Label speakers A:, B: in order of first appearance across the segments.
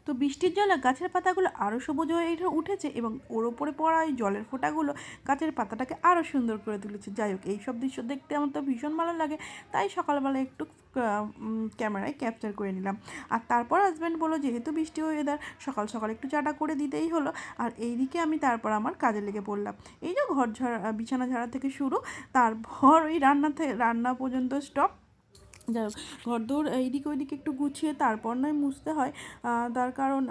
A: তো বৃষ্টির জলে গাছের পাতাগুলো আরও সবুজ হয়ে উঠেছে এবং ওর ওপরে পড়া ওই জলের ফোঁটাগুলো গাছের পাতাটাকে আরও সুন্দর করে তুলেছে। যাই হোক, এইসব দৃশ্য দেখতে আমার তো ভীষণ ভালো লাগে, তাই সকালবেলা একটু ক্যামেরায় ক্যাপচার করে নিলাম। আর তারপর হাজব্যান্ড বললো যেহেতু বৃষ্টি ওয়েদার, সকাল সকাল একটু চাটা করে দিতেই হলো। আর এইদিকে আমি তারপর আমার কাজে লেগে পড়লাম। এই যে ঘর ঝাড়া, বিছানা ঝাড়া থেকে শুরু, তারপর ওই রান্না পর্যন্ত স্টপ। যাই হোক, ঘরদোর এইদিকে ওইদিকে একটু গুছিয়ে তারপর নয় মুছতে হয়, তার কারণ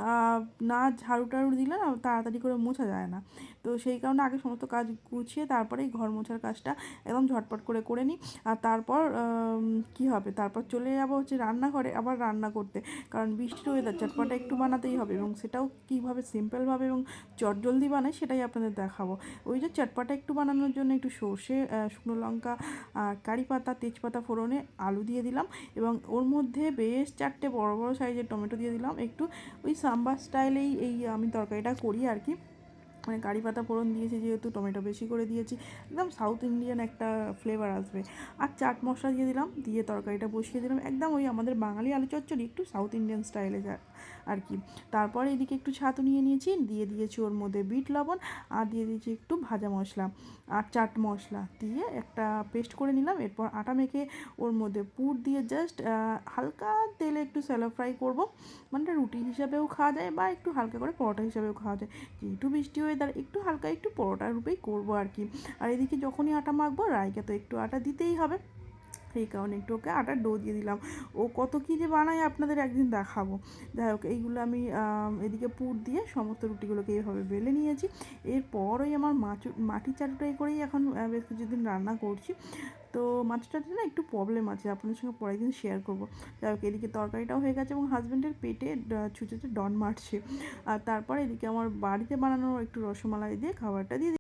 A: না ঝাড়ু টাড়ু দিলে না তাড়াতাড়ি করে মোছা যায় না। তো সেই কারণে আগে সমস্ত কাজ গুছিয়ে তারপরেই ঘর মোছার কাজটা একদম ঝটপট করে করে নিই। আর তারপর কী হবে, তারপর চলে যাবো হচ্ছে রান্নাঘরে আবার রান্না করতে, কারণ বৃষ্টির ওয়েদার চটপটা একটু বানাতেই হবে, এবং সেটাও কীভাবে সিম্পলভাবে এবং চটজলদি বানাই সেটাই আপনাদের দেখাবো। ওই যে চটপটা একটু বানানোর জন্য একটু সর্ষে, শুকনো লঙ্কা আর কারি পাতা, তেজপাতা ফোড়নে আলু দিয়ে দিলাম, এবং ওর মধ্যে বেশ 4টে বড় বড় সাইজের টমেটো দিয়ে দিলাম। একটু ওই সাম্বার স্টাইলেই এই আমি তরকারিটা করি আর কি, মানে কারি পাতা ফোড়ন দিয়েছি যেহেতু, টমেটো বেশি করে দিয়েছি, একদম সাউথ ইন্ডিয়ান একটা ফ্লেভার আসবে। আর চাট মশলা দিয়ে দিলাম, দিয়ে তরকারিটা বসিয়ে দিলাম, একদম ওই আমাদের বাঙালি আলু চচ্চড়ি একটু সাউথ ইন্ডিয়ান স্টাইলে আর কি। তারপরে এদিকে একটু ছাতু নিয়ে নিয়েছি, দিয়ে দিয়েছি ওর মধ্যে বিট লবণ, আর দিয়ে দিয়েছি একটু ভাজা মশলা আর চাট মশলা দিয়ে একটা পেস্ট করে নিলাম। এরপর আটা মেখে ওর মধ্যে পুর দিয়ে জাস্ট হালকা তেলে একটু স্যালো ফ্রাই করবো, মানে রুটি হিসাবেও খাওয়া যায় বা একটু হালকা করে পরোটা হিসাবেও খাওয়া যায়। যেহেতু বৃষ্টি ওয়েদার একটু হালকা একটু পরোটা রূপেই করবো আর কি। আর এদিকে যখনই আটা মাখবো রায়কে তো একটু আটা দিতেই হবে, সেই কারণে একটু ওকে আটার ডো দিয়ে দিলাম। ও কত কী যে বানায় আপনাদের একদিন দেখাবো। যাই হোক, এইগুলো আমি এদিকে পুর দিয়ে সমস্ত রুটিগুলোকে এইভাবে বেলে নিয়েছি। এরপর ওই আমার মাটির চাটুটাই করেই এখন বেশ কিছুদিন রান্না করছি। তো মাছটাতে না একটু প্রবলেম আছে, আপনাদের সঙ্গে পরের দিন শেয়ার করবো। যাই হোক, এদিকে তরকারিটাও হয়ে গেছে এবং হাজব্যান্ডের পেটে ছুঁচোতে ডন মারছে। আর তারপর এদিকে আমার বাড়িতে বানানো একটু রসমালাই দিয়ে খাবারটা দিয়ে